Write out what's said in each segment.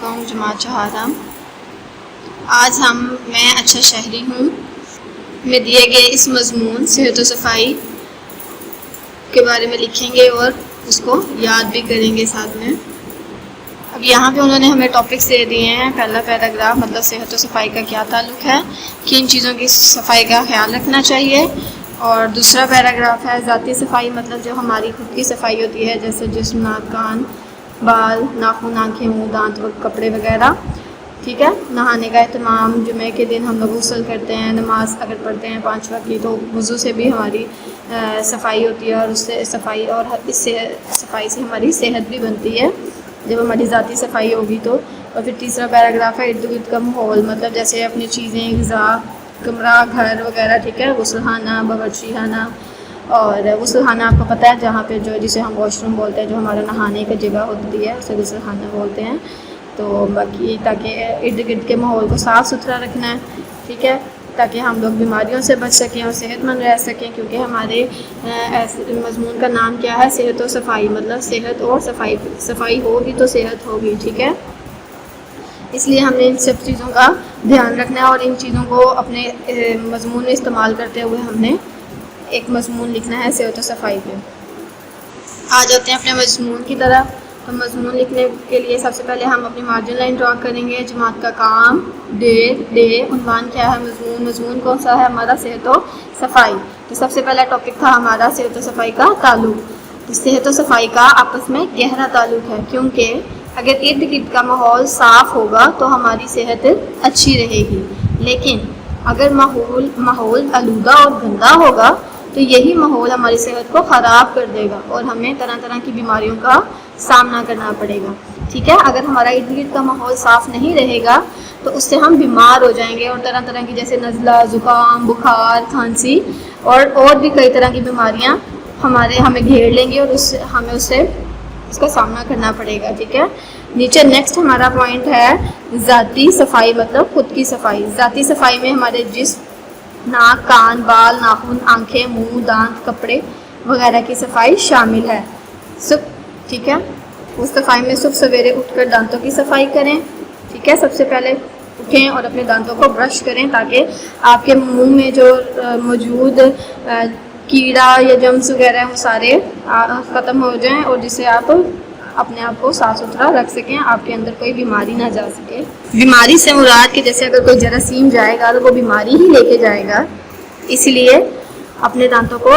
علیکم جماعت چہارم۔ آج میں اچھا شہری ہوں میں دیے گئے اس مضمون صحت و صفائی کے بارے میں لکھیں گے اور اس کو یاد بھی کریں گے ساتھ میں۔ اب یہاں پہ انہوں نے ہمیں ٹاپکس دے دیے ہیں۔ پہلا پیراگراف مطلب صحت و صفائی کا کیا تعلق ہے، کن چیزوں کی صفائی کا خیال رکھنا چاہیے، اور دوسرا پیراگراف ہے ذاتی صفائی مطلب جو ہماری خود کی صفائی ہوتی ہے، جیسے جسم، ناک، کان، بال، ناخن، آنکھیں، منہ، دانت، کپڑے وغیرہ، ٹھیک ہے۔ نہانے کا اہتمام، جمعے کے دن ہم لوگ غسل کرتے ہیں، نماز اگر پڑھتے ہیں 5 وقت کی تو وضو سے بھی ہماری صفائی ہوتی ہے، اور اس سے صفائی اور اس سے صفائی سے ہماری صحت بھی بنتی ہے جب ہماری ذاتی صفائی ہوگی تو۔ اور پھر تیسرا پیراگراف ہے ارد گرد کا ماحول مطلب جیسے اپنی چیزیں، غذا، کمرہ، گھر وغیرہ، ٹھیک ہے۔ غسل خانہ، باورچی خانہ، اور غسل خانہ آپ کو پتہ ہے جہاں پہ جسے ہم واش روم بولتے ہیں، جو ہمارا نہانے کی جگہ ہوتی ہے اسے غسل خانہ بولتے ہیں۔ تو باقی تاکہ ارد گرد کے ماحول کو صاف ستھرا رکھنا ہے، ٹھیک ہے، تاکہ ہم لوگ بیماریوں سے بچ سکیں اور صحت مند رہ سکیں، کیونکہ ہمارے مضمون کا نام کیا ہے، صحت و صفائی مطلب صحت اور صفائی ہوگی تو صحت ہوگی، ٹھیک ہے۔ اس لیے ہم نے ان سب چیزوں کا دھیان رکھنا ہے، اور ان چیزوں کو اپنے مضمون میں استعمال کرتے ہوئے ہم نے ایک مضمون لکھنا ہے صحت و صفائی پہ۔ آ جاتے ہیں اپنے مضمون کی طرف۔ تو مضمون لکھنے کے لیے سب سے پہلے ہم اپنی مارجن لائن ڈرا کریں گے۔ جماعت کا کام، ڈے، عنوان کیا ہے، مضمون کون سا ہے ہمارا، صحت و صفائی۔ تو سب سے پہلا ٹاپک تھا ہمارا صحت و صفائی کا تعلق۔ تو صحت و صفائی کا آپس میں گہرا تعلق ہے، کیونکہ اگر ارد گرد کا ماحول صاف ہوگا تو ہماری صحت اچھی رہے گی، لیکن اگر ماحول آلودہ اور گندا ہوگا تو یہی ماحول ہماری صحت کو خراب کر دے گا اور ہمیں طرح طرح کی بیماریوں کا سامنا کرنا پڑے گا، ٹھیک ہے۔ اگر ہمارا ارد گرد کا ماحول صاف نہیں رہے گا تو اس سے ہم بیمار ہو جائیں گے، اور طرح طرح کی جیسے نزلہ، زکام، بخار، کھانسی اور بھی کئی طرح کی بیماریاں ہمیں گھیر لیں گی، اور ہمیں اس کا سامنا کرنا پڑے گا، ٹھیک ہے۔ نیچے نیکسٹ ہمارا پوائنٹ ہے ذاتی صفائی مطلب خود کی صفائی۔ ذاتی صفائی میں ہمارے جسم، ناک، کان، بال، ناخن، آنکھیں، منہ، دانت، کپڑے وغیرہ کی صفائی شامل ہے۔ ٹھیک ہے، اس صفائی میں صبح سویرے اٹھ کر دانتوں کی صفائی کریں، ٹھیک ہے۔ سب سے پہلے اٹھیں اور اپنے دانتوں کو برش کریں تاکہ آپ کے منہ میں جو موجود کیڑا یا جرمز وغیرہ ہیں وہ سارے ختم ہو جائیں، اور جس سے آپ اپنے آپ کو صاف ستھرا رکھ سکیں، آپ کے اندر کوئی بیماری نہ جا سکے۔ بیماری سے مراد کہ جیسے اگر کوئی جراثیم جائے گا تو وہ بیماری ہی لے کے جائے گا، اس لیے اپنے دانتوں کو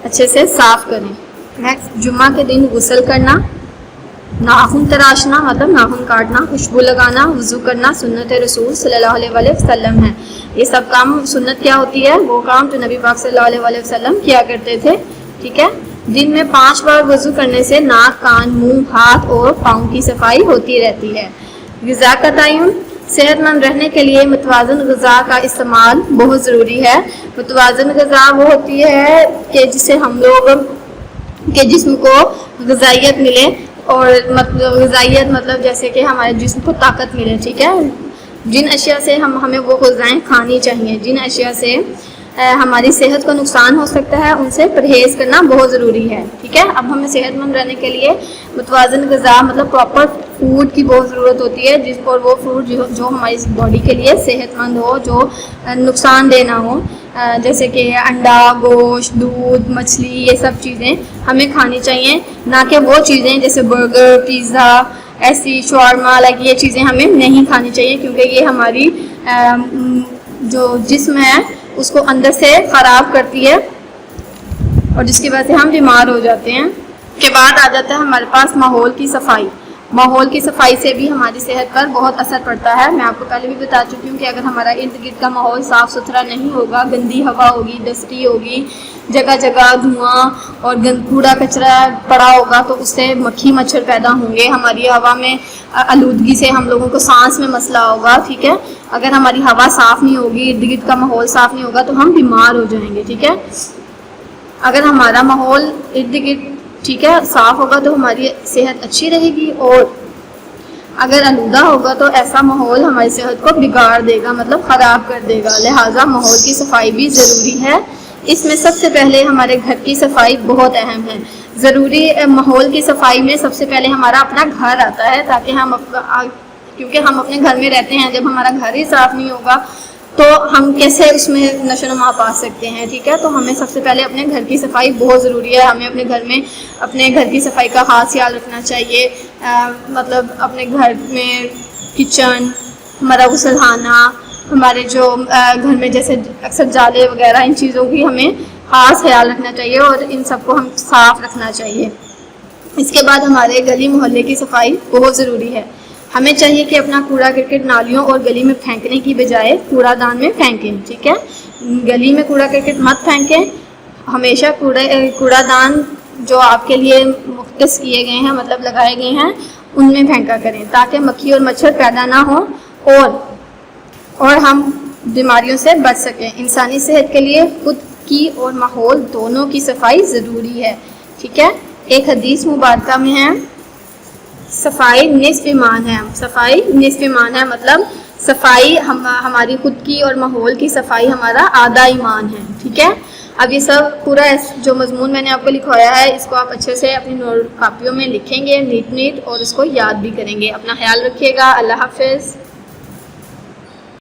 اچھے سے صاف کریں۔ نیکسٹ، جمعہ کے دن غسل کرنا، ناخن تراشنا مطلب ناخن کاٹنا، خوشبو لگانا، وضو کرنا سنت رسول صلی اللہ علیہ وسلم ہے۔ یہ سب کام سنت کیا ہوتی ہے، وہ کام جو نبی پاک صلی اللہ علیہ وسلم کیا کرتے تھے، ٹھیک ہے۔ دن میں 5 بار وضو کرنے سے ناک، کان، منہ، ہاتھ اور پاؤں کی صفائی ہوتی رہتی ہے۔ غذا کا تعین، صحت مند رہنے کے لیے متوازن غذا کا استعمال بہت ضروری ہے۔ متوازن غذا وہ ہوتی ہے کہ جسے ہم لوگ کے جسم کو غذائیت ملے، اور غذائیت مطلب جیسے کہ ہمارے جسم کو طاقت ملے، ٹھیک ہے۔ جن اشیاء سے ہمیں وہ غذائیں کھانی چاہیے، جن اشیاء سے ہماری صحت کو نقصان ہو سکتا ہے ان سے پرہیز کرنا بہت ضروری ہے، ٹھیک ہے۔ اب ہمیں صحت مند رہنے کے لیے متوازن غذا مطلب پراپر فوڈ کی بہت ضرورت ہوتی ہے، جس پر وہ فوڈ جو ہماری باڈی کے لیے صحت مند ہو، جو نقصان دہ نہ ہو، جیسے کہ انڈا، گوشت، دودھ، مچھلی، یہ سب چیزیں ہمیں کھانی چاہیے، نہ کہ وہ چیزیں جیسے برگر، پیزا، ایسی شاورما یہ چیزیں ہمیں نہیں کھانی چاہیے، کیونکہ یہ ہماری جو جسم ہے اس کو اندر سے خراب کرتی ہے، اور جس کی وجہ سے ہم بیمار ہو جاتے ہیں۔ کے بعد آ جاتا ہے ہمارے پاس ماحول کی صفائی۔ ماحول کی صفائی سے بھی ہماری صحت پر بہت اثر پڑتا ہے۔ میں آپ کو پہلے بھی بتا چکی ہوں کہ اگر ہمارا ارد گرد کا ماحول صاف ستھرا نہیں ہوگا، گندی ہوا ہوگی، ڈسٹی ہوگی، جگہ جگہ دھواں اور کوڑا کچرا پڑا ہوگا تو اس سے مکھی مچھر پیدا ہوں گے، ہماری ہوا میں آلودگی سے ہم لوگوں کو سانس میں مسئلہ ہوگا، ٹھیک ہے۔ اگر ہماری ہوا صاف نہیں ہوگی، ارد گرد کا ماحول صاف نہیں ہوگا تو ہم بیمار ہو جائیں گے، ٹھیک ہے۔ اگر ہمارا ماحول ارد گرد ٹھیک ہے صاف ہوگا تو ہماری صحت اچھی رہے گی، اور اگر آلودہ ہوگا تو ایسا ماحول ہماری صحت کو بگاڑ دے گا مطلب خراب کر دے گا، لہٰذا ماحول کی صفائی بھی ضروری ہے۔ اس میں سب سے پہلے ہمارے گھر کی صفائی بہت اہم ہے۔ ضروری ماحول کی صفائی میں سب سے پہلے ہمارا اپنا گھر آتا ہے، تاکہ ہم کیونکہ ہم اپنے گھر میں رہتے ہیں، جب ہمارا گھر ہی صاف نہیں ہوگا تو ہم کیسے اس میں نشو و نما پا سکتے ہیں. ٹھیک ہے، تو ہمیں سب سے پہلے اپنے گھر کی صفائی بہت ضروری ہے. ہمیں اپنے گھر میں اپنے گھر کی صفائی کا خاص خیال رکھنا چاہیے. مطلب اپنے گھر میں کچن، ہمارا غسل خانہ، ہمارے جو گھر میں جیسے اکثر جالے وغیرہ، ان چیزوں کی ہمیں خاص خیال رکھنا چاہیے اور ان سب کو ہم صاف رکھنا چاہیے. اس کے بعد ہمارے گلی محلے کی صفائی بہت ضروری ہے. ہمیں چاہیے کہ اپنا کوڑا کرکٹ نالیوں اور گلی میں پھینکنے کی بجائے کوڑا دان میں پھینکیں. ٹھیک ہے، گلی میں کوڑا کرکٹ مت پھینکیں. ہمیشہ کوڑا دان جو آپ کے لیے مختص کیے گئے ہیں، مطلب لگائے گئے ہیں، ان میں پھینکا کریں تاکہ مکھی اور مچھر پیدا نہ ہوں اور ہم بیماریوں سے بچ سکیں. انسانی صحت کے لیے خود کی اور ماحول دونوں کی صفائی ضروری ہے. ٹھیک ہے، ایک حدیث مبارکہ میں ہے صفائی نصف ایمان ہے. صفائی نصف ایمان ہے، مطلب صفائی ہماری خود کی اور ماحول کی صفائی ہمارا آدھا ایمان ہے. ٹھیک ہے، اب یہ سب پورا جو مضمون میں نے آپ کو لکھوایا ہے، اس کو آپ اچھے سے اپنی نوٹ کاپیوں میں لکھیں گے نیٹ اور اس کو یاد بھی کریں گے. اپنا خیال رکھیے گا. اللہ حافظ.